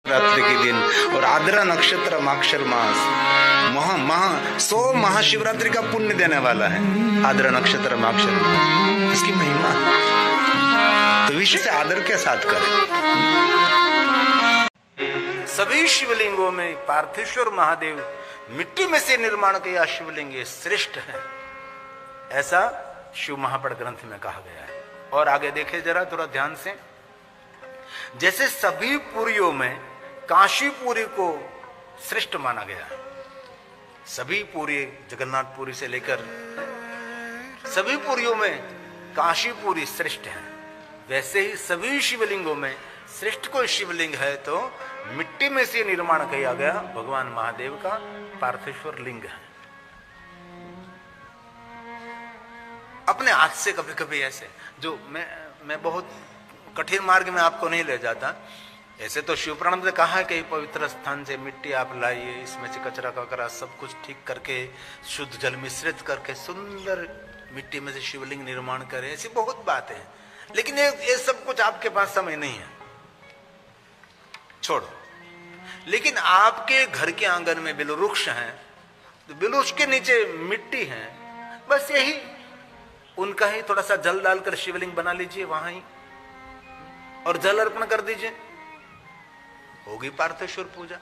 रात्रि के दिन और आद्रा नक्षत्र माक्षर मास 100 महाशिवरात्रि का पुण्य देने वाला है। आद्रा नक्षत्र माक्षर मास, इसकी महिमा तो विशेष आदर के साथ करें। सभी शिवलिंगों में पार्थेश्वर महादेव मिट्टी में से निर्माण किया शिवलिंग श्रेष्ठ है, ऐसा शिव महापड़ ग्रंथ में कहा गया है। और आगे देखे जरा थोड़ा ध्यान से, जैसे सभी पुरियों में काशीपुरी को श्रेष्ठ माना गया है, सभी पुरी जगन्नाथपुरी से लेकर सभी पुरियों में काशीपुरी श्रेष्ठ है, वैसे ही सभी शिवलिंगों में श्रेष्ठ कोई शिवलिंग है तो मिट्टी में से निर्माण किया गया भगवान महादेव का पार्थेश्वर लिंग है। अपने हाथ से कभी कभी ऐसे जो मैं बहुत कठिन मार्ग में आपको नहीं ले जाता, ऐसे तो शिव पुराण ने कहा है कि पवित्र स्थान से मिट्टी आप लाइए, इसमें से कचरा ककरा सब कुछ ठीक करके शुद्ध जल मिश्रित करके सुंदर मिट्टी में से शिवलिंग निर्माण करें, ऐसी बहुत बातें हैं। लेकिन ये सब कुछ आपके पास समय नहीं है, छोड़ो। लेकिन आपके घर के आंगन में बिल वृक्ष हैं, तो बिल वृक्ष के नीचे मिट्टी है, बस यही उनका ही थोड़ा सा जल डालकर शिवलिंग बना लीजिए वहां ही और जल अर्पण कर दीजिए, होगी पार्थेश्वर पूजा।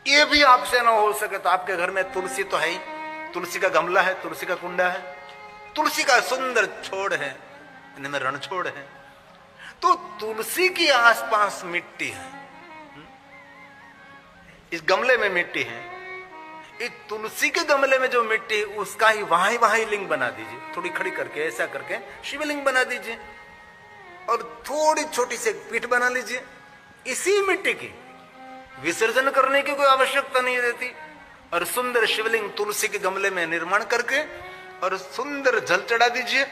ये भी आपसे ना हो सके तो आपके घर में तुलसी तो है ही, तुलसी का गमला है, तुलसी का कुंडा है, तुलसी का सुंदर छोड़ है, इनमें रण छोड़ है, तो तुलसी के आसपास मिट्टी है, इस गमले में मिट्टी है, इस तुलसी के गमले में जो मिट्टी उसका ही वहां ही लिंग बना दीजिए, थोड़ी खड़ी करके ऐसा करके शिवलिंग बना दीजिए और थोड़ी छोटी सी पीठ बना लीजिए। इसी मिट्टी की विसर्जन करने की कोई आवश्यकता नहीं रहती और सुंदर शिवलिंग तुलसी के गमले में निर्माण करके और सुंदर जल चढ़ा दीजिए,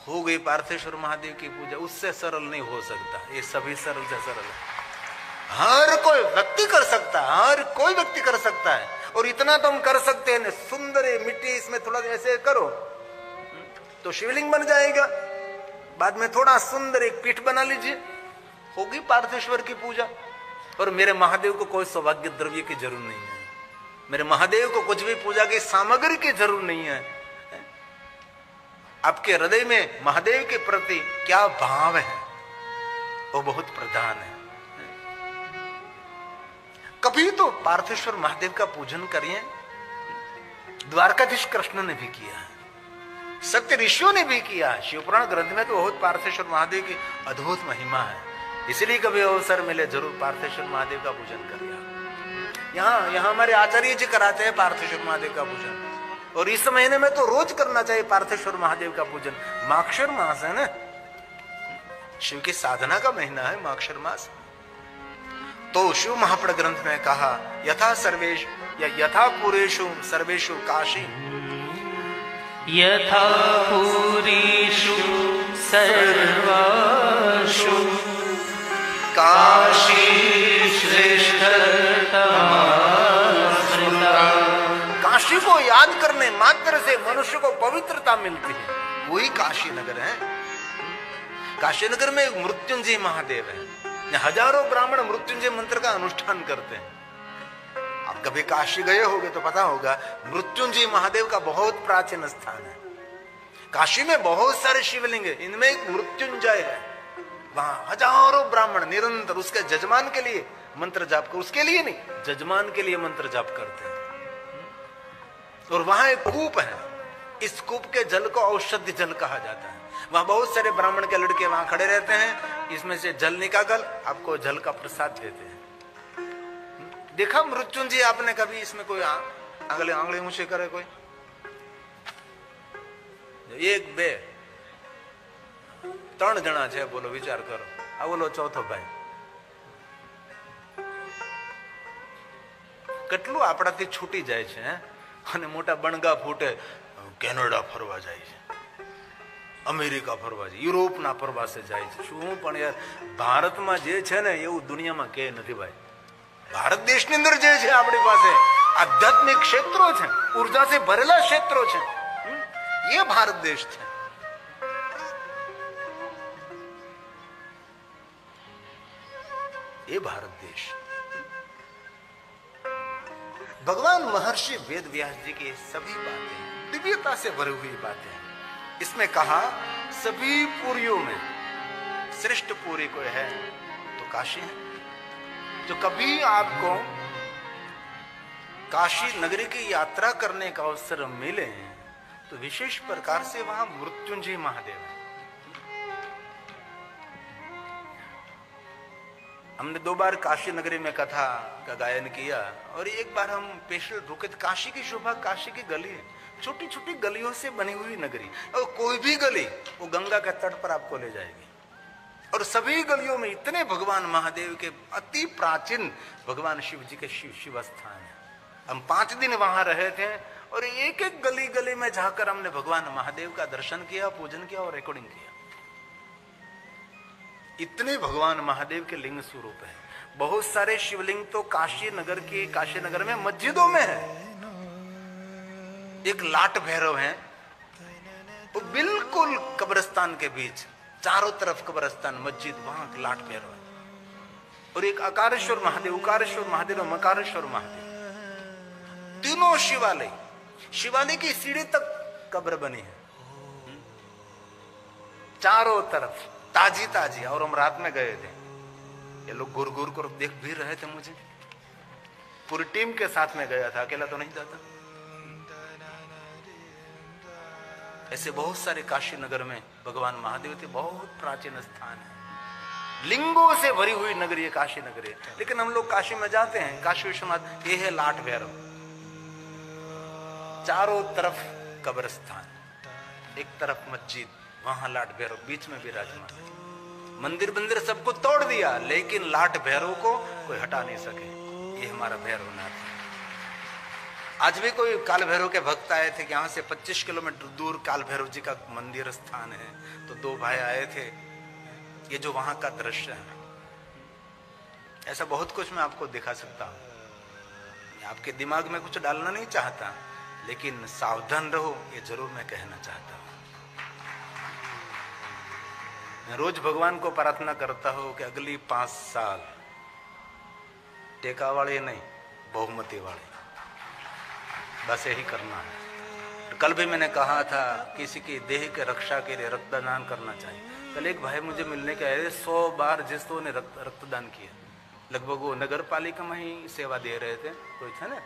हो गई पार्थेश्वर महादेव की पूजा। उससे सरल नहीं हो सकता, ये सभी सरल से सरल है, हर कोई व्यक्ति कर सकता है, हर कोई व्यक्ति कर सकता है। और इतना तो हम कर सकते हैं, सुंदर मिट्टी इसमें थोड़ा ऐसे करो तो शिवलिंग बन जाएगा, बाद में थोड़ा सुंदर एक पीठ बना लीजिए, होगी पार्थेश्वर की पूजा। और मेरे महादेव को कोई सौभाग्य द्रव्य की जरूर नहीं है, मेरे महादेव को कुछ भी पूजा की सामग्री की जरूर नहीं है। आपके हृदय में महादेव के प्रति क्या भाव है वो बहुत प्रधान है। कभी तो पार्थेश्वर महादेव का पूजन करिए, द्वारकाधीश कृष्ण ने भी किया है, सत्य ऋषियों ने भी किया है। शिवपुराण ग्रंथ में तो बहुत पार्थेश्वर महादेव की अद्भुत महिमा है, इसलिए कभी अवसर मिले जरूर पार्थेश्वर महादेव का पूजन करिए। यहाँ हमारे आचार्य जी कराते हैं पार्थेश्वर महादेव का पूजन, और इस महीने में तो रोज करना चाहिए पार्थेश्वर महादेव का पूजन। माक्षर मास है ना, शिव की साधना का महीना है माक्षर मास। तो शिव महापड़ ग्रंथ में कहा यथा सर्वेश या यथा पुरेषु सर्वेषु काशी, यथा पुरीषु सर्वासु काशी श्रेष्ठतमा। काशी को याद करने मात्र से मनुष्य को पवित्रता मिलती है, वही काशी नगर है। काशी नगर में एक मृत्युंजय महादेव है, हजारों ब्राह्मण मृत्युंजय मंत्र का अनुष्ठान करते हैं। आप कभी काशी गए होगे तो पता होगा, मृत्युंजय महादेव का बहुत प्राचीन स्थान है। काशी में बहुत सारे शिवलिंग है, इनमें एक मृत्युंजय है, वहां हजारों ब्राह्मण निरंतर उसके जजमान के लिए मंत्र जाप कर, उसके लिए नहीं, जजमान के लिए मंत्र जाप करते हैं। और वहां एक कूप है, इस कूप के जल को औषधि जल कहा जाता है। वहां बहुत सारे ब्राह्मण के लड़के वहां खड़े रहते हैं, इसमें से जल निकाल आपको जल का प्रसाद देते हैं। देखा मृत्युंजय आपने कभी इसमें कोई आंगले ऊंचे करे कोई? एक बे त्रण जना है, बोलो विचार करो, आ बोलो चौथो भाई, કેટલું આપણાથી છૂટી જાય છે અને મોટા બણગા ફૂટે કેનેડા ફરવા જાય છે, અમેરિકા ફરવા જાય, યુરોપના પ્રવાસે જાય છે। શું પણ યાર ભારતમાં જે છે ને એવું દુનિયામાં કે નથી ભાઈ। ભારત દેશની અંદર જે છે આપણી પાસે આધ્યાત્મિક ક્ષેત્રો છે, ઉર્જાથી ભરેલા ક્ષેત્રો છે, ये भारत देश है। ये भारत देश भगवान महर्षि वेद व्यास जी की सभी बातें दिव्यता से भरी हुई बातें हैं। इसमें कहा सभी पुरियों में श्रेष्ठ पुरी कोई है तो काशी है। जो कभी आपको काशी नगरी की यात्रा करने का अवसर मिले तो विशेष प्रकार से वहां मृत्युंजय महादेव है। हमने 2 बार काशी नगरी में कथा का गायन किया और एक बार हम स्पेशल रुके थे। काशी की शोभा, काशी की गली, छोटी छोटी गलियों से बनी हुई नगरी, और कोई भी गली वो गंगा के तट पर आपको ले जाएगी। और सभी गलियों में इतने भगवान महादेव के अति प्राचीन भगवान शिव जी के शिव स्थान है। हम 5 दिन वहां रहे थे और एक एक गली गली में जाकर हमने भगवान महादेव का दर्शन किया, पूजन किया और रिकॉर्डिंग किया। इतने भगवान महादेव के लिंग स्वरूप है। बहुत सारे शिवलिंग तो काशी नगर में मस्जिदों में है। एक लाट भैरव है, वो बिल्कुल कब्रिस्तान के बीच, चारों तरफ कब्रिस्तान, मस्जिद, वहां लाट भैरव है। और एक अकारेश्वर महादेव, उकारेश्वर महादेव और मकारेश्वर महादेव, तीनों शिवालय की सीढ़ी तक कब्र बनी है चारों तरफ, ताजी। और हम रात में गए थे, ये लोग घूर घूर कर देख भी रहे थे मुझे। पूरी टीम के साथ में गया था, अकेला तो नहीं जाता। ऐसे बहुत सारे काशी नगर में भगवान महादेव थे। बहुत प्राचीन स्थान है, लिंगों से भरी हुई नगरी है काशी नगरी। लेकिन हम लोग काशी में जाते हैं, काशी विश्वनाथ, ये है लाट भैरव, चारों तरफ कब्रिस्तान, एक तरफ मस्जिद, वहां लाट भैरव बीच में विराजमान। मंदिर सबको तोड़ दिया, लेकिन लाट भैरव को कोई हटा नहीं सके। ये हमारा भैरवनाथ है। आज भी कोई काल भैरव के भक्त आए थे कि यहां से 25 किलोमीटर दूर काल भैरव जी का मंदिर स्थान है। तो 2 भाई आए थे, ये जो वहां का दृश्य है, ऐसा बहुत कुछ मैं आपको दिखा सकता हूं। आपके दिमाग में कुछ डालना नहीं चाहता, लेकिन सावधान रहो, ये जरूर मैं कहना चाहता हूं। मैं रोज भगवान को प्रार्थना करता हूं कि अगली 5 साल टेका वाले नहीं, बहुमती वाले, बस यही करना है। कल भी मैंने कहा था किसी की देह के रक्षा के लिए रक्तदान करना चाहिए। कल एक भाई मुझे मिलने के आए, 100 बार जिसको ने रक्तदान किया। लगभग वो नगर पालिका में ही सेवा दे रहे थे, कोई था ना,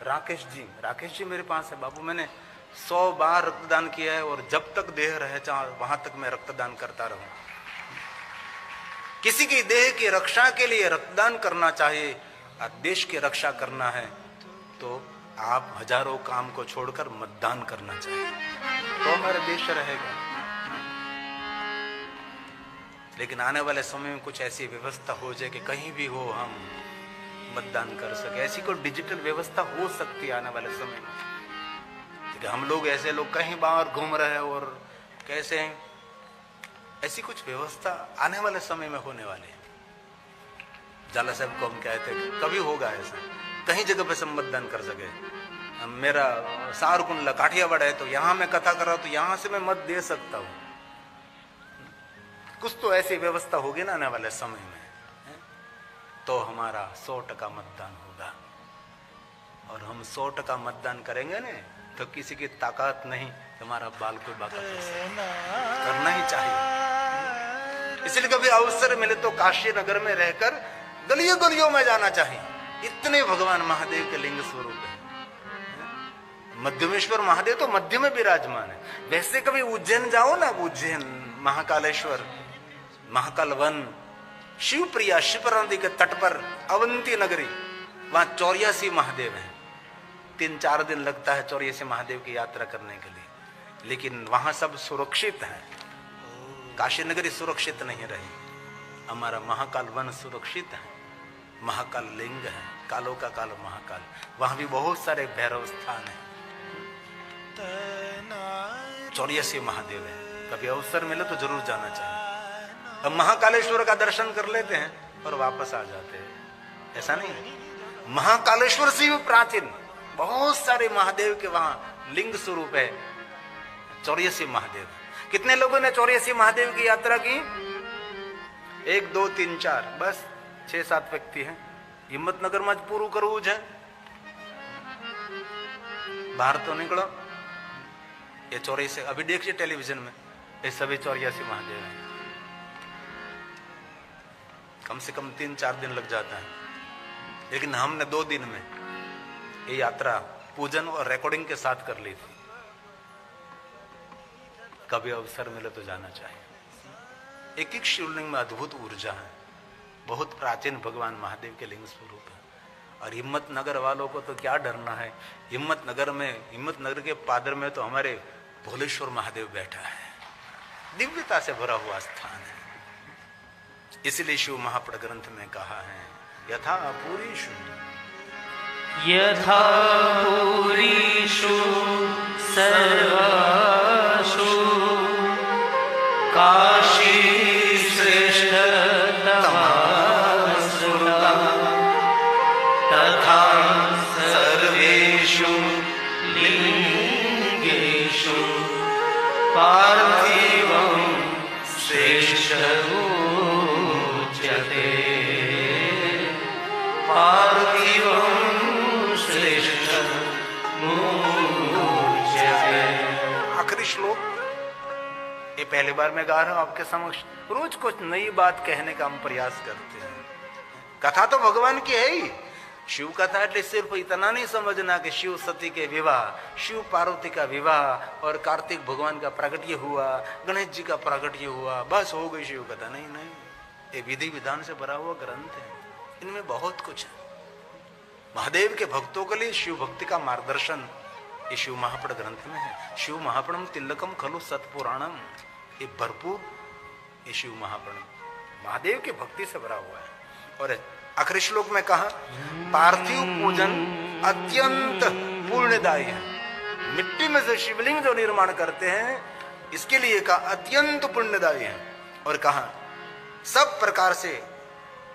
राकेश जी मेरे पास है, बाबू मैंने 100 बार रक्तदान किया है और जब तक देह रहे चाहे वहां तक मैं रक्तदान करता रहूं। किसी की देह की रक्षा के लिए रक्तदान करना चाहिए और देश की रक्षा करना है तो आप हजारों काम को छोड़कर मतदान करना चाहिए, तो हमारा देश रहेगा। लेकिन आने वाले समय में कुछ ऐसी व्यवस्था हो जाए कि कहीं भी हो हम मतदान कर सके। ऐसी कोई डिजिटल व्यवस्था हो सकती है आने वाले समय में कि हम लोग ऐसे लोग कहीं बाहर घूम रहे हैं और कैसे हैं, ऐसी कुछ व्यवस्था आने वाले समय में होने वाली है। जाला साहब को हम कहते हैं कभी होगा ऐसा, कहीं जगह पे सब मतदान कर सके। मेरा सारकुंडला काठियावाड़ है, तो यहां मैं कथा कर रहा हूं तो यहां से मैं मत दे सकता हूं। कुछ तो ऐसी व्यवस्था होगी ना आने वाले समय में, तो हमारा 100% मतदान होगा। और हम 100% मतदान करेंगे ना, तो किसी की ताकत नहीं, हमारा बाल कोई बात करना ही चाहिए। इसलिए कभी अवसर मिले तो काशी नगर में रहकर गलियों गलियों में जाना चाहिए। इतने भगवान महादेव के लिंग स्वरूप है। मध्यमेश्वर महादेव तो मध्य में विराजमान है। वैसे कभी उज्जैन जाओ ना, उज्जैन, महाकालेश्वर, महाकाल वन, शिवप्रिया, शिप्रा नदी के तट पर अवंती नगरी, वहां 84 महादेव हैं। 3-4 दिन लगता है 84 महादेव की यात्रा करने के लिए, लेकिन वहां सब सुरक्षित है। काशी नगरी सुरक्षित नहीं रही, हमारा महाकाल वन सुरक्षित है, महाकाल लिंग है, कालों का काल महाकाल। वहां भी बहुत सारे भैरव स्थान है, 84 महादेव है। कभी अवसर मिले तो जरूर जाना चाहिए। हम महाकालेश्वर का दर्शन कर लेते हैं और वापस आ जाते हैं, ऐसा नहीं है। महाकालेश्वर से भी प्राचीन बहुत सारे महादेव के वहां लिंग स्वरूप है। 84 महादेव। कितने लोगों ने 84 महादेव की यात्रा की? 1, 2, 3, 4, बस 6-7 व्यक्ति हैं। हिम्मतनगर में पूरू करवू है, बाहर तो निकलो, ये 84, अभी देखिए टेलीविजन में, ये सभी 84 महादेव हैं। कम से कम 3-4 दिन लग जाता है, लेकिन हमने 2 दिन में ये यात्रा पूजन और रिकॉर्डिंग के साथ कर ली थी। कभी अवसर मिले तो जाना चाहिए। एक एक शिवलिंग में अद्भुत ऊर्जा है, बहुत प्राचीन भगवान महादेव के लिंग स्वरूप है। और हिम्मत नगर वालों को तो क्या डरना है, हिम्मत नगर के पादर में तो हमारे भोलेश्वर महादेव बैठा है, दिव्यता से भरा हुआ स्थान है। इसलिए शिव महापड़ ग्रंथ में कहा है, यथा पूरीषु यथा पूरीषु सर्वासु काशी श्रेष्ठतमा तथा सर्वेषु लिंगेषु पार्थिवं श्रेष्ठमुच्यते। पार्थिवं श्रेष्ठमुच्यते। आखिरी श्लोक ये पहली बार मैं गा रहा हूं आपके समक्ष। रोज कुछ नई बात कहने का हम प्रयास करते हैं। कथा तो भगवान की है ही। शिव कथा એટલે सिर्फ इतना नहीं समझना कि शिव सती के विवाह, शिव पार्वती का विवाह और कार्तिक भगवान का प्रागट्य हुआ, गणेश जी का प्रागट्य हुआ, बस हो गई शिव कथा। नहीं नहीं, ये विधि विधान से भरा हुआ ग्रंथ है, इनमें बहुत कुछ है। महादेव के भक्तों के लिए शिव भक्ति का मार्गदर्शन ये शिव महापड़ ग्रंथ में है। शिव महापड़म तिलकम खलु सतपुराणम, ये भरपूर ये शिव महापड़ महादेव के भक्ति से भरा हुआ है। और आखिरी श्लोक में कहा, पार्थिव पूजन अत्यंत पुण्यदायी है। मिट्टी में से शिवलिंग जो निर्माण करते हैं, इसके लिए कहा अत्यंत पुण्यदायी है। और कहा सब प्रकार से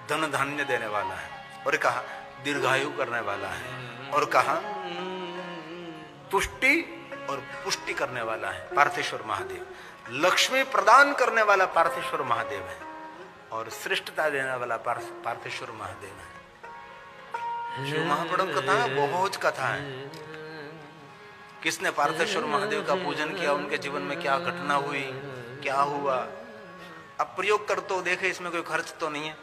धन धान्य देने वाला है। और कहा दीर्घायु करने वाला है। और कहा तुष्टि और पुष्टि करने वाला है पार्थेश्वर महादेव। लक्ष्मी प्रदान करने वाला पार्थेश्वर महादेव है और श्रेष्ठता देने वाला पार्थेश्वर महादेव है। शिव महापड़ कथा बहुत कथा है। किसने पार्थेश्वर महादेव का पूजन किया, उनके जीवन में क्या घटना हुई, क्या हुआ। अब प्रयोग कर तो देखे, इसमें कोई खर्च तो नहीं है,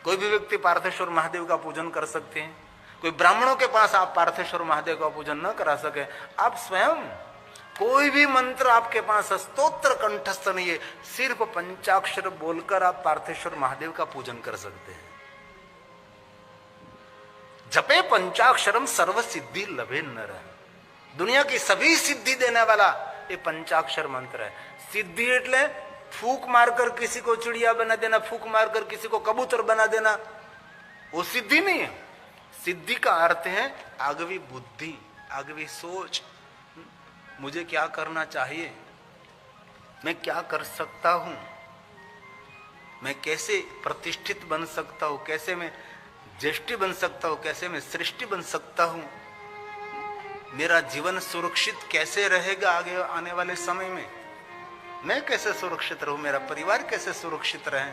कोई भी व्यक्ति पार्थेश्वर महादेव का पूजन कर सकते हैं। कोई ब्राह्मणों के पास आप पार्थेश्वर महादेव का पूजन न करा सके, आप स्वयं कोई भी मंत्र आपके पास स्तोत्र कंठस्थ नहीं है, सिर्फ पंचाक्षर बोलकर आप पार्थेश्वर महादेव का पूजन कर सकते हैं। जपे पंचाक्षरम सर्व सिद्धि लभे नर। दुनिया की सभी सिद्धि देने वाला ये पंचाक्षर मंत्र है। सिद्धि એટલે फूक मारकर किसी को चिड़िया बना देना, फूक मारकर किसी को कबूतर बना देना, वो सिद्धि नहीं है। सिद्धि का अर्थ है आगवी बुद्धि, आगवी सोच। मुझे क्या करना चाहिए, मैं क्या कर सकता हूं, मैं कैसे प्रतिष्ठित बन सकता हूं, कैसे मैं ज्येष्ठी बन सकता हूं, कैसे मैं सृष्टि बन सकता हूं, मेरा जीवन सुरक्षित कैसे रहेगा आगे आने वाले समय में, मैं कैसे सुरक्षित रहूं, मेरा परिवार कैसे सुरक्षित रहे,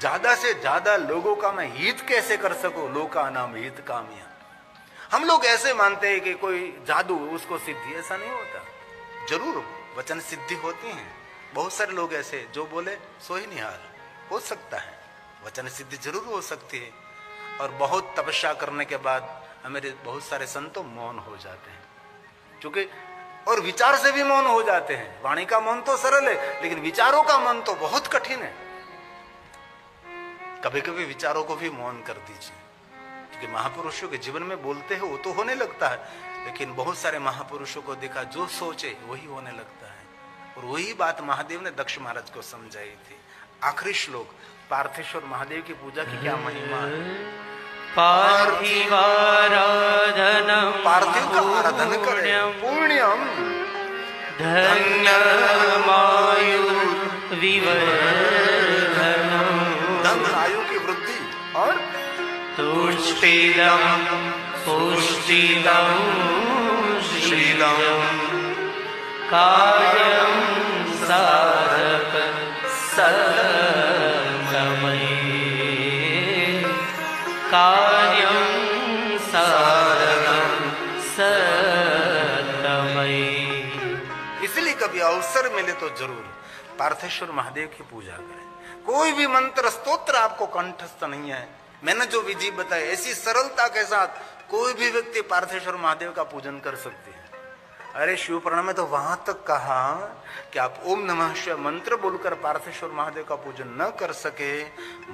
ज्यादा से ज्यादा लोगों का मैं हित कैसे कर सकूं, लोका नाम हित कामया। हम लोग ऐसे मानते हैं कि कोई जादू उसको सिद्धि, ऐसा नहीं होता। जरूर वचन सिद्धि होती है, बहुत सारे लोग ऐसे जो बोले सो ही निहाल, हो सकता है वचन सिद्धि जरूर हो सकती है। और बहुत तपस्या करने के बाद हमारे बहुत सारे संतों मौन हो जाते हैं, क्योंकि और विचार से भी मौन हो जाते हैं। वाणी का मौन तो सरल है, लेकिन विचारों का मौन तो बहुत कठिन है। कभी कभी विचारों को भी मौन कर दीजिए, क्योंकि महापुरुषों के जीवन में बोलते हैं वो तो होने लगता है, लेकिन बहुत सारे महापुरुषों को देखा जो सोचे वही होने लगता है। और वही बात महादेव ने दक्ष महाराज को समझाई थी। आखिरी श्लोक, पार्थेश्वर महादेव की पूजा की क्या महिमा है। पार्थिवाराधनम, पार्थिव का आराधन करें, पुण्यम धन्यमायुर्विवर्धनम, धन आयु की वृद्धि और तुष्टिदम पुष्टिदम श्रीदम, कायं साधक सत्समये, कार्यं साधकं अवसर मिले तो जरूर पार्थेश्वर महादेव की पूजा करें। कोई भी मंत्र स्तोत्र आपको कंठस्थ नहीं है, मैंने जो विधि बताई ऐसी सरलता के साथ कोई भी व्यक्ति पार्थेश्वर महादेव का पूजन कर सकते हैं। अरे शिव पुराण में तो वहां तक कहा कि आप ओम नमः शिवाय मंत्र बोलकर पार्थेश्वर महादेव का पूजन न कर सके,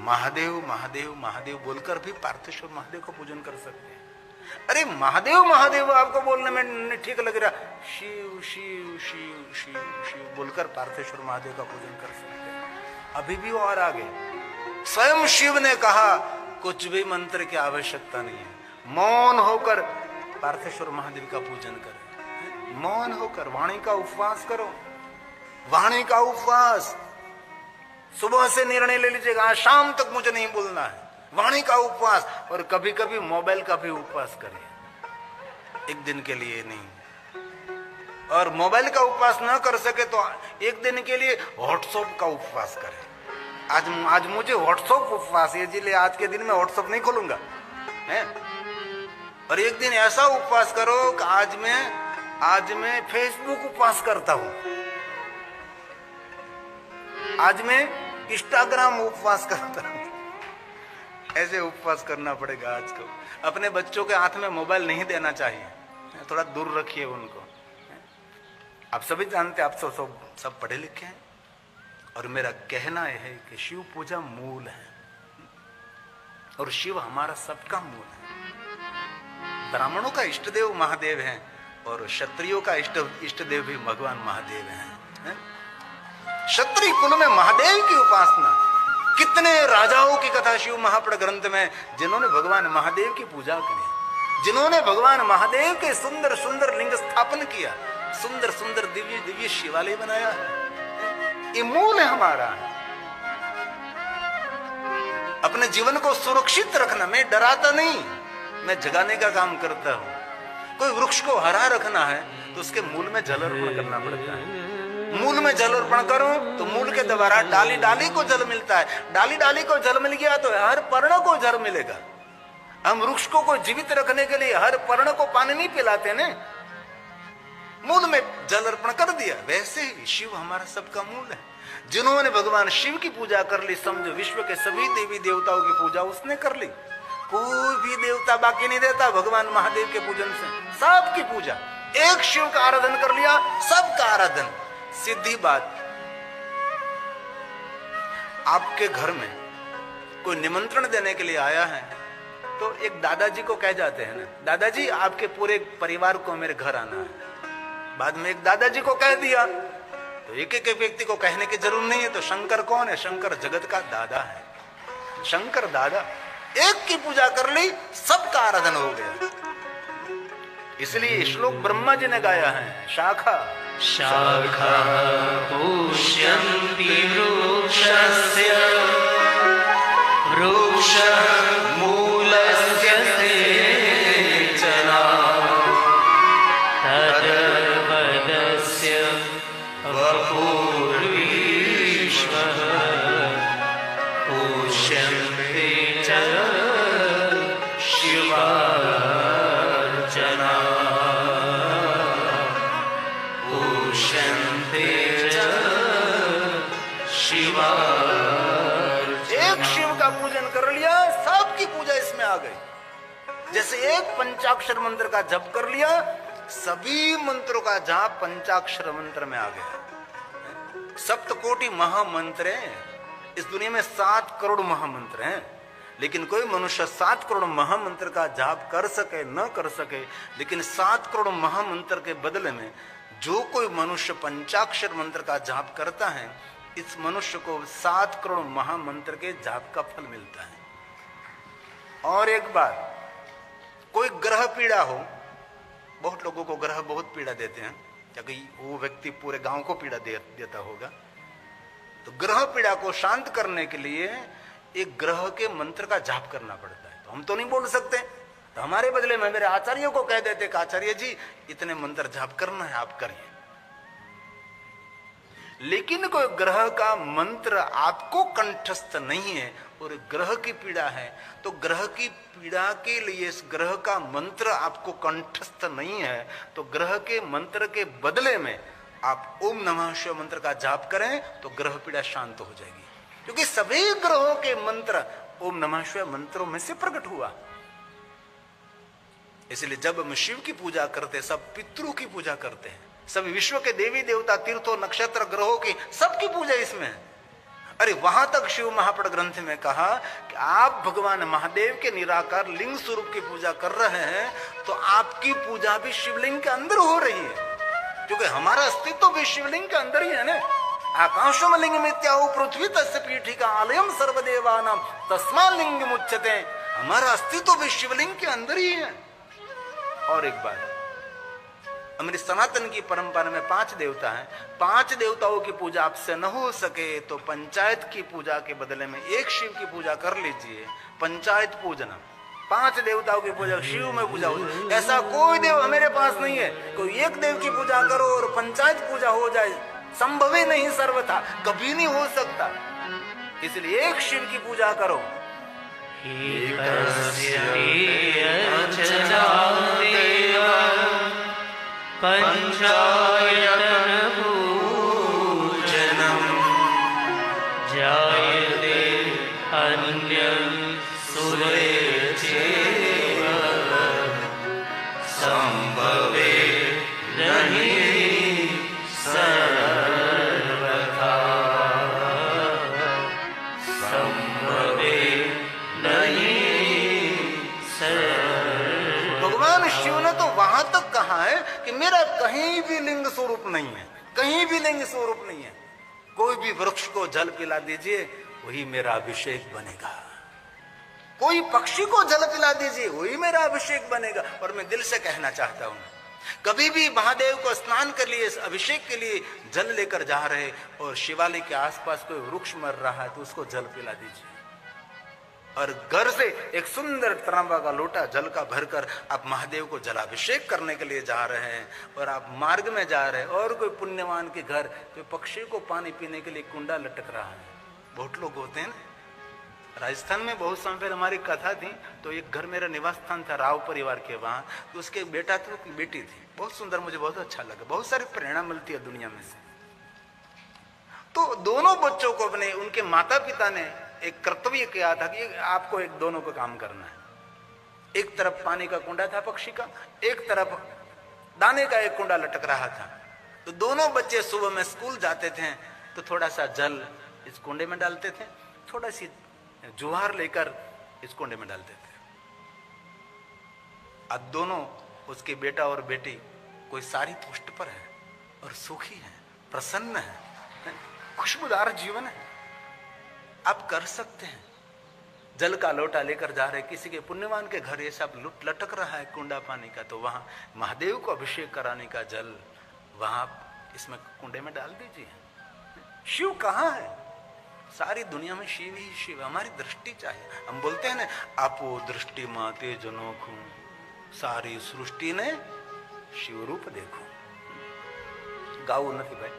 महादेव महादेव महादेव बोलकर भी पार्थेश्वर महादेव का पूजन कर सकते हैं। अरे महादेव महादेव आपको बोलने में ठीक लग रहा, शिव शिव शिव शिव शिव बोलकर पार्थेश्वर महादेव का पूजन कर सकते हैं। अभी भी और आगे स्वयं शिव ने कहा कुछ भी मंत्र की आवश्यकता नहीं है, मौन होकर पार्थेश्वर महादेव का पूजन करें। मौन होकर वाणी का उपवास करो, वाणी का उपवास। सुबह से निर्णय ले लीजिएगा आज शाम तक मुझे नहीं बोलना है, वाणी का उपवास। और कभी कभी मोबाइल का भी उपवास करिए, एक दिन के लिए नहीं। और मोबाइल का उपवास ना कर सके तो एक दिन के लिए व्हाट्सएप का उपवास करें। आज मुझे व्हाट्सएप उपवास है, इसलिए आज के दिन में व्हाट्सएप नहीं खोलूंगा है। और एक दिन ऐसा उपवास करो कि आज मैं फेसबुक उपवास करता हूं, आज मैं इंस्टाग्राम उपवास करता हूं। ऐसे उपवास करना पड़ेगा आज को। अपने बच्चों के हाथ में मोबाइल नहीं देना चाहिए, थोड़ा दूर रखिए उनको। आप सभी जानते हैं, आप सब पढ़े लिखे हैं। और मेरा कहना यह है कि शिव पूजा मूल है और शिव हमारा सबका मूल है। ब्राह्मणों का इष्ट देव महादेव है और क्षत्रियों का इष्ट देव भी भगवान महादेव है। क्षत्रिय कुल में महादेव की उपासना, कितने राजाओं की कथा शिव महापुराण ग्रंथ में जिन्होंने भगवान महादेव की पूजा करी, जिन्होंने भगवान महादेव के सुंदर सुंदर लिंग स्थापन किया, सुंदर सुंदर दिव्य दिव्य शिवालय बनाया है। ये मूल है हमारा। अपने जीवन को सुरक्षित रखना, मैं डराता नहीं, मैं जगाने का काम करता हूं। कोई वृक्ष को हरा रखना है तो उसके मूल में जल अर्पण करना पड़ता है। मूल में जल अर्पण करो तो मूल के द्वारा डाली डाली को जल मिलता है, डाली डाली को जल मिल गया तो हर पर्ण को जल मिलेगा। हम वृक्ष को जीवित रखने के लिए हर पर्ण को पानी नहीं पिलाते ने, मूल में जल अर्पण कर दिया। वैसे ही शिव हमारा सबका मूल है। जिन्होंने भगवान शिव की पूजा कर ली, समझो विश्व के सभी देवी देवताओं की पूजा उसने कर ली। कोई भी देवता बाकी नहीं रहता भगवान महादेव के पूजन से, सबकी पूजा। एक शिव का आराधन कर लिया, सबका आराधन। सीधी बात, आपके घर में कोई निमंत्रण देने के लिए आया है तो एक दादाजी को कह जाते हैं ना, दादाजी आपके पूरे परिवार को मेरे घर आना है। बाद में एक दादाजी को कह दिया तो एक एक व्यक्ति को कहने की जरूरत नहीं है। तो शंकर कौन है? शंकर जगत का दादा है। शंकर दादा, एक की पूजा कर ली, सबका आराधन हो गया। इसलिए श्लोक ब्रह्मा जी ने गाया है, शाखा शाखा पुष्यन्ति वृक्षस्य वृक्ष मूलस्य सेचना तद्वदस्य वपुर्विश्वः पुष्यन्ते च शिवार्चना पुष्यन्ते च शिवार्चना। एक शिव का पूजन कर लिया, सबकी पूजा इसमें आ गई। जैसे एक पंचाक्षर मंत्र का जप कर लिया, सभी मंत्रों का जाप पंचाक्षर मंत्र में आ गया। सप्तकोटि महामंत्र हैं। इस दुनिया में 7 करोड़ महामंत्र हैं, लेकिन कोई मनुष्य 7 करोड़ महामंत्र का जाप कर सके न कर सके, लेकिन 7 करोड़ महामंत्र के बदले में जो कोई मनुष्य पंचाक्षर मंत्र का जाप करता है, इस मनुष्य को 7 करोड़ महामंत्र के जाप का फल मिलता है। और एक बात, कोई ग्रह पीड़ा हो, बहुत लोगों को ग्रह बहुत पीड़ा देते हैं, क्योंकि वो व्यक्ति पूरे गांव को पीड़ा देता होगा। तो ग्रह पीड़ा को शांत करने के लिए एक ग्रह के मंत्र का जाप करना पड़ता है। तो हम तो नहीं बोल सकते, तो हमारे बदले में मेरे आचार्यों को कह देते कि आचार्य जी इतने मंत्र जाप करना है, आप करिए। लेकिन कोई ग्रह का मंत्र आपको कंठस्थ नहीं है और ग्रह की पीड़ा है, तो ग्रह की पीड़ा के लिए इस ग्रह का मंत्र आपको कंठस्थ नहीं है, तो ग्रह के मंत्र के बदले में आप ओम नमः शिवाय मंत्र का जाप करें तो ग्रह पीड़ा शांत हो जाएगी, क्योंकि सभी ग्रहों के मंत्र ओम नमः शिवाय मंत्रों में से प्रकट हुआ। इसलिए जब हम शिव की पूजा करते हैं, सब पितरों की पूजा करते हैं, सभी विश्व के देवी देवता, तीर्थों, नक्षत्र, ग्रहों की सबकी पूजा इसमें है। अरे वहां तक शिव महापड़ ग्रंथ में कहा कि आप भगवान महादेव के निराकार लिंग स्वरूप की पूजा कर रहे हैं तो आपकी पूजा भी शिवलिंग के अंदर हो रही है, क्योंकि हमारा अस्तित्व भी शिवलिंग के अंदर ही है ना। आकाशम लिंग मित्याहु पृथ्वी तस्य पीठिका आलयम सर्वदेवानां तस्मा लिंग मुच्यते। हमारा अस्तित्व भी शिवलिंग के अंदर ही है। और एक बात, हमारी सनातन की परंपरा में 5 देवता हैं, 5 देवताओं की पूजा आपसे न हो सके तो पंचायत की पूजा के बदले में एक शिव की पूजा कर लीजिए, पंचायत पूजना। 5 देवताओं की पूजा शिव में पूजा हो, ऐसा कोई देव हमारे पास नहीं है। कोई एक देव की पूजा करो और पंचायत पूजा हो जाए, संभव ही नहीं, सर्वथा कभी नहीं हो सकता। इसलिए एक शिव की पूजा करो। पंचायतन पूजनम जायते अन्यं सुरेचेव संभवे नहीं सर्वथा संभवे नहीं सर्वथा। भगवान शिव ने तो वहां तक कहा है कि मेरा कहीं भी लिंग स्वरूप नहीं है, कहीं भी लिंग स्वरूप नहीं है। कोई भी वृक्ष को जल पिला दीजिए, वही मेरा अभिषेक बनेगा। कोई पक्षी को जल पिला दीजिए, वही मेरा अभिषेक बनेगा। और मैं दिल से कहना चाहता हूं, कभी भी महादेव को स्नान कर लिए, अभिषेक के लिए जल लेकर जा रहे और शिवालय के आसपास कोई वृक्ष मर रहा है तो उसको जल पिला दीजिए। और घर से एक सुंदर तांबा का लोटा जल का भरकर आप महादेव को जलाभिषेक करने के लिए जा रहे हैं और आप मार्ग में जा रहे हैं और कोई पुण्यवान के घर कोई पक्षी को पानी पीने के लिए कुंडा लटक रहा है। बहुत लोग होते हैं ना, राजस्थान में बहुत समय पहले हमारी कथा थी, तो एक घर मेरा निवास स्थान था राव परिवार के वहां, तो उसके बेटा था, उसकी बेटी थी, बहुत सुंदर, मुझे बहुत अच्छा लगा। बहुत सारी प्रेरणा मिलती है दुनिया में से। तो दोनों बच्चों को अपने उनके माता पिता ने एक कर्तव्य किया था कि आपको एक दोनों को काम करना है। एक तरफ पानी का कुंडा था पक्षी का, एक तरफ दाने का एक कुंडा लटक रहा था। तो दोनों बच्चे सुबह में स्कूल जाते थे तो थोड़ा सा जल इस कुंडे में डालते थे, थोड़ा सी जुहार लेकर इस कुंडे में डालते थे। अब दोनों, उसके बेटा और बेटी, कोई सारी पुष्ट पर है और सुखी है, प्रसन्न है, खुशबूदार जीवन है। आप कर सकते हैं। जल का लोटा लेकर जा रहे किसी के पुण्यवान के घर, ये सब लटक रहा है कुंडा पानी का, तो वहां महादेव को अभिषेक कराने का जल वहां इसमें कुंडे में डाल दीजिए। शिव कहाँ है? सारी दुनिया में शिव ही शिव। हमारी दृष्टि चाहिए। हम बोलते हैं ना, आपो दृष्टि माते जनोखू, सारी सृष्टि ने शिव रूप देखो। गाऊ नहीं भाई,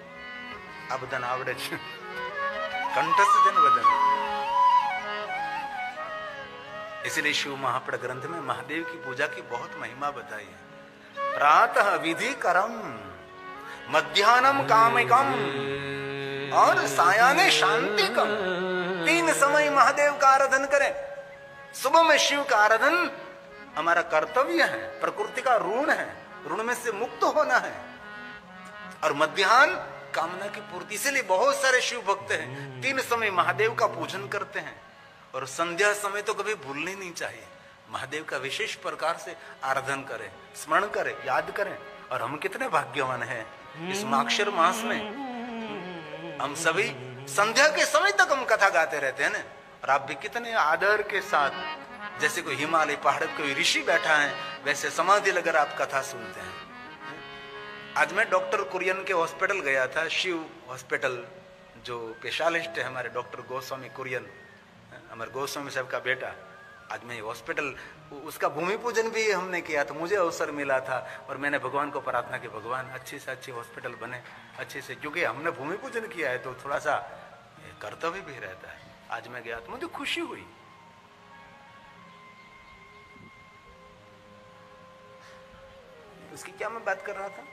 आ बधाने आवड़े छे, कंठस्थ जन वदन। इसलिए शिव महापड़ ग्रंथ में महादेव की पूजा की बहुत महिमा बताई है। प्रातः विधि करम, मध्याह्नम कामिकम और सायाने शांतिकम। 3 समय महादेव का आराधन करें। सुबह में शिव का आराधन हमारा कर्तव्य है, प्रकृति का ऋण है, ऋण में से मुक्त होना है। और मध्याह्न कामना की पूर्ति। इसलिए बहुत सारे शिव भक्त हैं 3 समय महादेव का पूजन करते हैं। और संध्या समय तो कभी भूलनी नहीं चाहिए। महादेव का विशेष प्रकार से आराधन करें, स्मरण करें, याद करें। और हम कितने भाग्यवान हैं इस माक्षर मास में। हम सभी संध्या के समय तक हम कथा गाते रहते हैं ना। और आप भी कितने आदर के साथ, जैसे कोई हिमालय पहाड़ कोई ऋषि बैठा है, वैसे समाधि लगाकर आप कथा सुनते हैं। आज मैं डॉक्टर कुरियन के हॉस्पिटल गया था, शिव हॉस्पिटल, जो स्पेशलिस्ट है हमारे डॉक्टर गोस्वामी कुरियन, हमारे गोस्वामी साहब का बेटा। आज मैं हॉस्पिटल, उसका भूमि पूजन भी हमने किया था, मुझे अवसर मिला था। और मैंने भगवान को प्रार्थना की, भगवान अच्छे से अच्छे हॉस्पिटल बने, अच्छे से, क्योंकि हमने भूमि पूजन किया है तो थोड़ा सा कर्तव्य भी रहता है। आज मैं गया तो मुझे खुशी हुई। उसकी क्या मैं बात कर रहा था?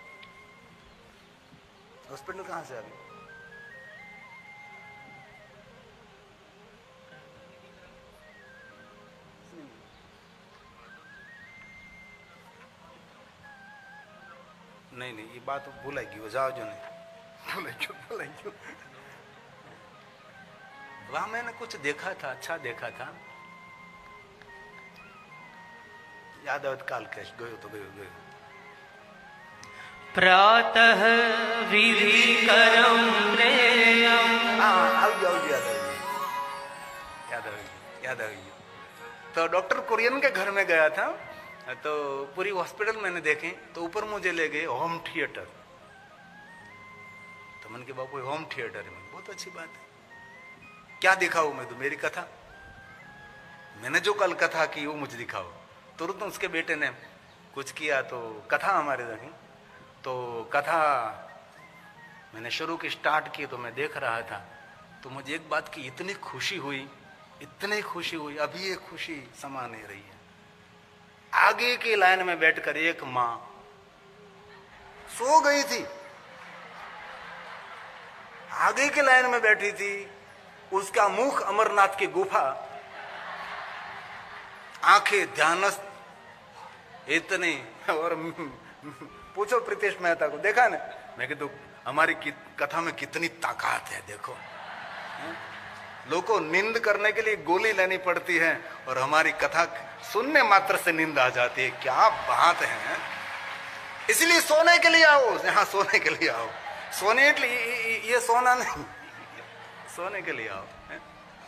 हॉस्पिटल कहां से आ गई? नहीं ये बात भूलेगी, वो जाओ जो नहीं भूलेगी। वहां मैंने कुछ देखा था, अच्छा देखा था, यादव काल कैश गयो तो गयो। प्रातः विधि करम याद आ गई। तो डॉक्टर कुरियन के घर में गया था, तो पूरी हॉस्पिटल मैंने देखे, तो ऊपर मुझे ले गए होम थिएटर। तो मन के बापू होम थिएटर में बहुत अच्छी बात है, क्या दिखाऊं मैं? तो मेरी कथा, मैंने जो कल कथा की वो मुझे दिखाओ। तुरंत उसके बेटे ने कुछ किया तो कथा हमारे देखी, तो कथा मैंने शुरू की स्टार्ट की, तो मैं देख रहा था, तो मुझे एक बात की इतनी खुशी हुई, अभी ये खुशी समा नहीं रही है। आगे की लाइन में बैठकर एक मां सो गई थी, आगे की लाइन में बैठी थी, उसका मुख अमरनाथ की गुफा, आंखें ध्यानस्थ इतनी। और पूछो प्रीतेश मेहता को, देखा ना? मैं कहता हमारी कथा में कितनी ताकत है, देखो। लोगों को निंद करने के लिए गोली लेनी पड़ती है और हमारी कथा सुनने मात्र से नींद आ जाती है। क्या बात है! इसलिए सोने के लिए आओ, यहां सोने के लिए आओ, सोने के लिए, ये सोना नहीं, सोने के लिए आओ।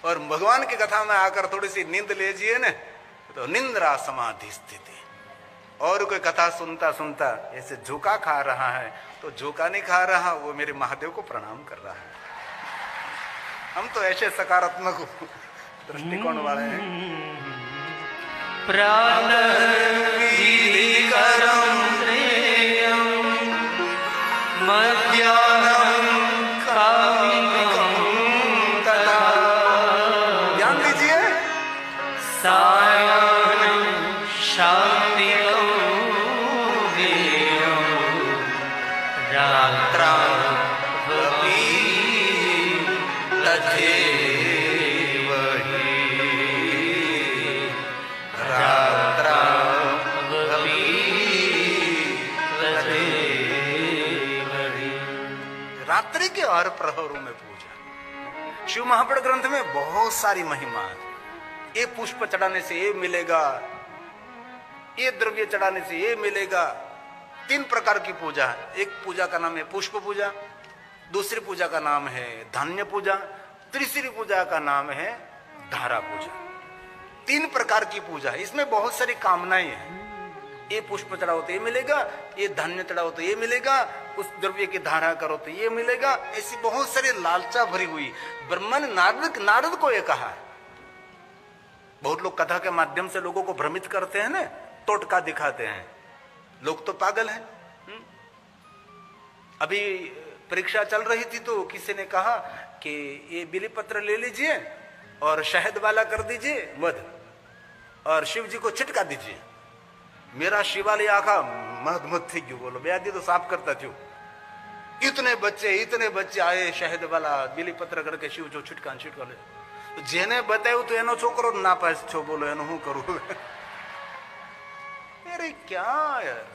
और भगवान की कथा में आकर थोड़ी सी नींद लीजिए ना, तो निंद्रा समाधि स्थिति। और कोई कथा सुनता सुनता ऐसे झोंका खा रहा है, तो झोंका नहीं खा रहा, वो मेरे महादेव को प्रणाम कर रहा है। हम तो ऐसे सकारात्मक दृष्टिकोण वाले हैं। ध्यान दीजिए, रात्रि के हर प्रहरों में पूजा। शिव महापुराण ग्रंथ में बहुत सारी महिमा है। ये पुष्प चढ़ाने से ये मिलेगा, ये द्रव्य चढ़ाने से ये मिलेगा। 3 प्रकार की पूजा है। एक पूजा का नाम है पुष्प पूजा, दूसरी पूजा का नाम है धान्य पूजा, तीसरी पूजा का नाम है धारा पूजा। 3 प्रकार की पूजा है। इसमें बहुत सारी कामनाएं हैं। ये पुष्प चढ़ाओ तो ये मिलेगा, ये धान्य चढ़ाओ तो ये मिलेगा, उस द्रव्य की धारा करो तो ये मिलेगा। ऐसी बहुत सारी लालचा भरी हुई। ब्रह्मा ने नारद को ये कहा है। बहुत लोग कथा के माध्यम से लोगों को भ्रमित करते हैं ना, टोटका दिखाते हैं। लोग तो पागल हैं। अभी परीक्षा चल रही थी तो किसी ने कहा कि ये बिली पत्र ले लीजिए और शहद वाला कर दीजिए मध, और शिव जी को छिटका दीजिए। मेरा शिवालय आखा मध मध थी क्यों? बोलो ब्यादी तो साफ करता थी। इतने बच्चे आए शहद वाला बिली पत्र करके शिव जो छिटका ले। तो जेने बतायो तो एनो छोकरो ना पास छो, बोलो एनो हूं करूं। अरे क्या यार,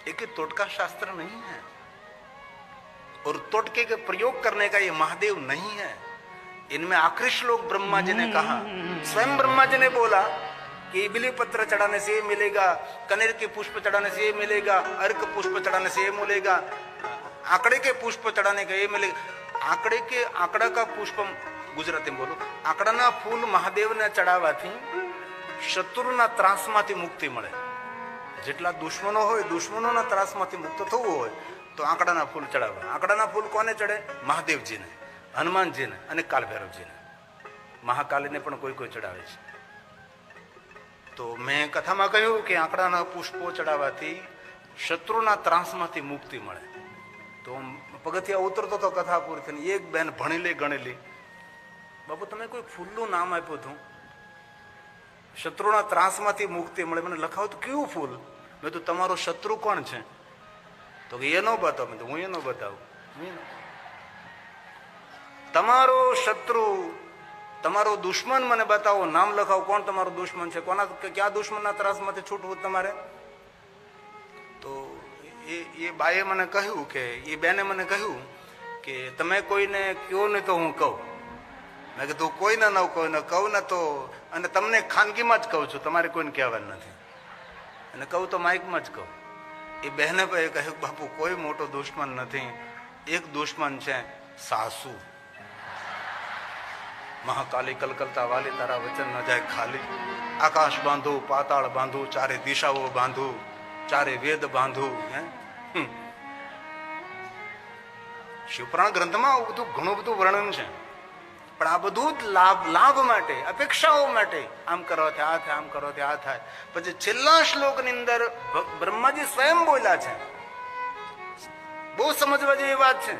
एक टोटका शास्त्र नहीं है, और टोटके के प्रयोग करने का ये महादेव नहीं है। इनमें आकृष्ट लोग ब्रह्मा जी ने कहा, स्वयं ब्रह्मा जी ने बोला कि बिली पत्र चढ़ाने से ये मिलेगा, कनेर के पुष्प चढ़ाने से ये मिलेगा, अर्क पुष्प चढ़ाने से ये मिलेगा, आंकड़े के पुष्प चढ़ाने का ये मिलेगा। आंकड़ा का पुष्प गुजराती में बोलो, आंकड़ा फूल महादेव ने चढ़ावा थी शत्रुना ત્રાસમાંથી મુક્તિ મળે। જેટલા દુશ્મનો હોય, દુશ્મનોના ત્રાસમાંથી મુક્ત થવું હોય તો આંકડાના ફૂલ ચડાવવા। આંકડાના ફૂલ કોને ચડે? મહાદેવજીને, હનુમાનજીને અને કાલભૈરવજીને। મહાકાલીને પણ કોઈ ચડાવે છે। તો મેં કથામાં કહ્યું કે આંકડાના પુષ્પો ચડાવવાથી શત્રુના ત્રાસમાંથી મુક્તિ મળે। તો પગથિયા ઉતરતો તો કથા પૂરી થઈને એક બેન ભણેલી ગણેલી, બાપુ તમે કોઈ ફૂલનું નામ આપ્યું હતું, શત્રુના ત્રાસમાંથી મુક્તિ મળે, મને લખાવો તો કેવું ફૂલ? મેં તો તમારો શત્રુ કોણ છે? તો કે એ ન બતાવો. મેં તો હું એ ન બતાવું. તમારો શત્રુ, તમારો દુશ્મન મને બતાવો, નામ લખાવો, કોણ તમારો દુશ્મન છે, કોના ક્યાં દુશ્મનના ત્રાસમાંથી છૂટવું તમારે. તો એ બાએ મને કહ્યું કે, એ બેને મને કહ્યું કે તમે કોઈને કયો નહીં તો હું કહું. મેં કીધું કોઈને ન કહું ને તો, અને તમને ખાનગીમાં જ કહું છું, તમારે કોઈને કહેવાનું નથી, અને કહું તો માઇકમાં જ કહું. એ બહેને ભાઈ કહ્યું બાપુ કોઈ મોટો દુશ્મન નથી, એક દુશ્મન છે સાસુ. મહાકાલી કલકલતા વાલી તારા વચન ન જાય ખાલી. આકાશ બાંધું, પાતાળ બાંધું, ચારે દિશાઓ બાંધું, ચારે વેદ બાંધું. શિવપુરાણ ગ્રંથમાં આવું બધું ઘણું બધું વર્ણન છે, પણ આ બધું જ લાભ માટે, અપેક્ષાઓ માટે. આમ કરવાથી આ થાય, આમ કરવાથી આ થાય. પછી છેલ્લા શ્લોકની અંદર બ્રહ્માજી સ્વયં બોલ્યા છે. બહુ સમજવા જેવી વાત છે.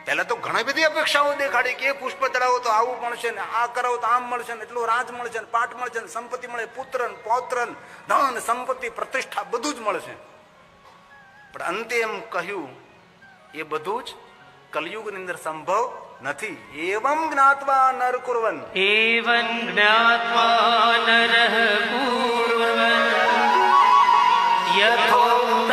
પહેલા તો ઘણી બધી અપેક્ષાઓ દેખાડી કે પુષ્પ ચડાવો તો આવું મળશે ને, આ કરાવો તો આમ મળશે ને, એટલું રાજ મળશે ને, પાઠ મળશે ને, સંપત્તિ મળે, પુત્ર પૌત્ર, ધન સંપત્તિ, પ્રતિષ્ઠા બધું જ મળશે. પણ અંતે એમ કહ્યું એ બધું જ કલયુગની અંદર સંભવ નથી. એવમ જ્ઞાત્વા નર કુર્વન, एवं ज्ञात्वा नरः कुर्वन् यथोक्त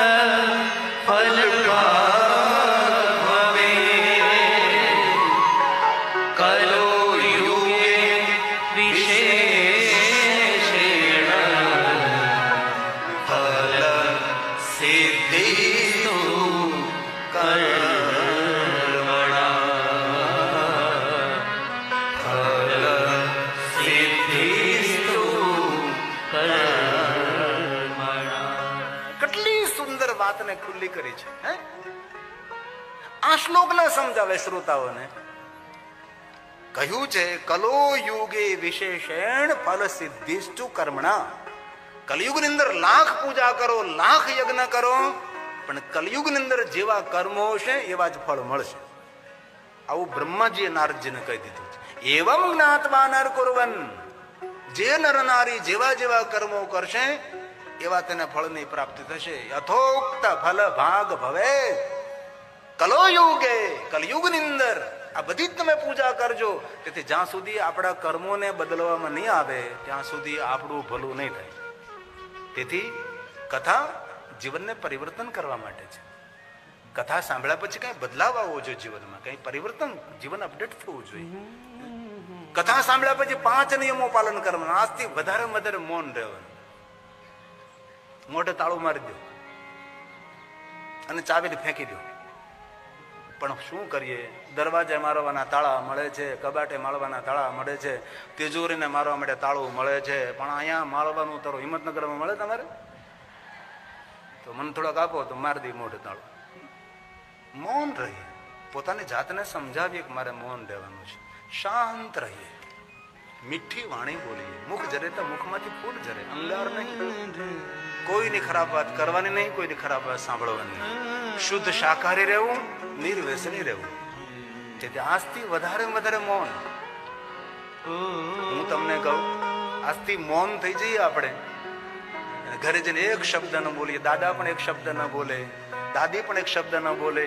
फलभाग् भवेत् कलो युगे विशेषेण फल सिद्धिस्तु कर्मणा फल सिद्धिस्तु कर्मणा. કેટલી સુંદર વાતને ખુલ્લી કરી છે. આ શ્લોક ના સમજાવે શ્રોતાઓને. કહ્યું છે કલો યુગે વિશેષેણ ફલ સિદ્ધિષ્ટુ કર્મણા. કલયુગની અંદર લાખ પૂજા કરો, લાખ યજ્ઞ કરો, પણ કલયુગની અંદર જેવા કર્મો હશે એવા જ ફળ મળશે. આવું બ્રહ્માજીએ નારદજીને કહી દીધું છે. એવમ જ્ઞાત્વા નર કુર્વન, જે નર નારી જેવા જેવા કર્મો કરશે એવા તેને ફળની પ્રાપ્તિ થશે. યથોક્ત ફલ ભાગ ભવે કલો યુગે, કલયુગની અંદર આ બધી જ તમે પૂજા કરજો. તેથી જ્યાં સુધી આપણા કર્મોને બદલવામાં નહીં આવે ત્યાં સુધી આપણું ભલું નહીં થાય. તેથી કથા જીવનને પરિવર્તન કરવા માટે છે. કથા સાંભળ્યા પછી કઈ બદલાવ આવવો જોઈએ જીવનમાં, કઈ પરિવર્તન, જીવન અપડેટ થવું જોઈએ. કથા સાંભળ્યા પછી 5 નિયમો પાલન કરવાના. આજથી વધારે મૌન રહેવાનું. મોઢે તાળું મારી દો અને ચાવીને ફેંકી દો. પણ શું કરીએ, દરવાજે મારવાના તાળા મળે છે, કબાટે મારવાના તાળા મળે છે, તિજોરીને મારવા માટે તાળું મળે છે, પણ અહીંયા મારવાનું તારું હિંમતનગરમાં મળે તમારે? તો મને થોડાક આપો તો મારી દઈ મોઢે તાળું. મૌન રહીએ, પોતાની જાતને સમજાવીએ કે મારે મૌન રહેવાનું છે. શાંત રહીએ, મીઠી વાણી બોલીએ. મુખ જરે તો મુખમાંથી ફૂલ જરે, અંગાર નહીં. કોઈની ખરાબ વાત કરવાની નહીં, કોઈની ખરાબ વાત સાંભળવાની નહીં. શુદ્ધ શાકાહારી રહેવું, નિર્વ્યસની રહેવું. તેથી આજથી વધારે મૌન. હું તમને કહું, આજથી મૌન થઈ જઈએ આપણે. ઘરે જઈને એક શબ્દ ન બોલીએ. દાદા પણ એક શબ્દ ન બોલે, દાદી પણ એક શબ્દ ન બોલે,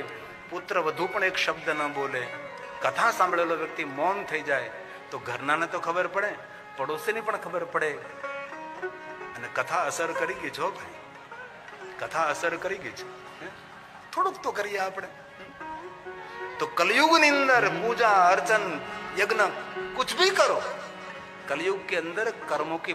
પુત્ર વધુ પણ એક શબ્દ ન બોલે. કથા સાંભળેલો વ્યક્તિ મૌન થઈ જાય તો ઘરનાને તો ખબર પડે, પડોશીને પણ ખબર પડે. અને કથા અસર કરી ગઈ છો ભાઈ, કથા અસર કરી ગઈ છે. થોડુંક તો કરીએ આપણે. તો कलयुग ની અંદર પૂજા અર્ચન યજ્ઞ कुछ भी करो, कलयुग के अंदर कर्मों की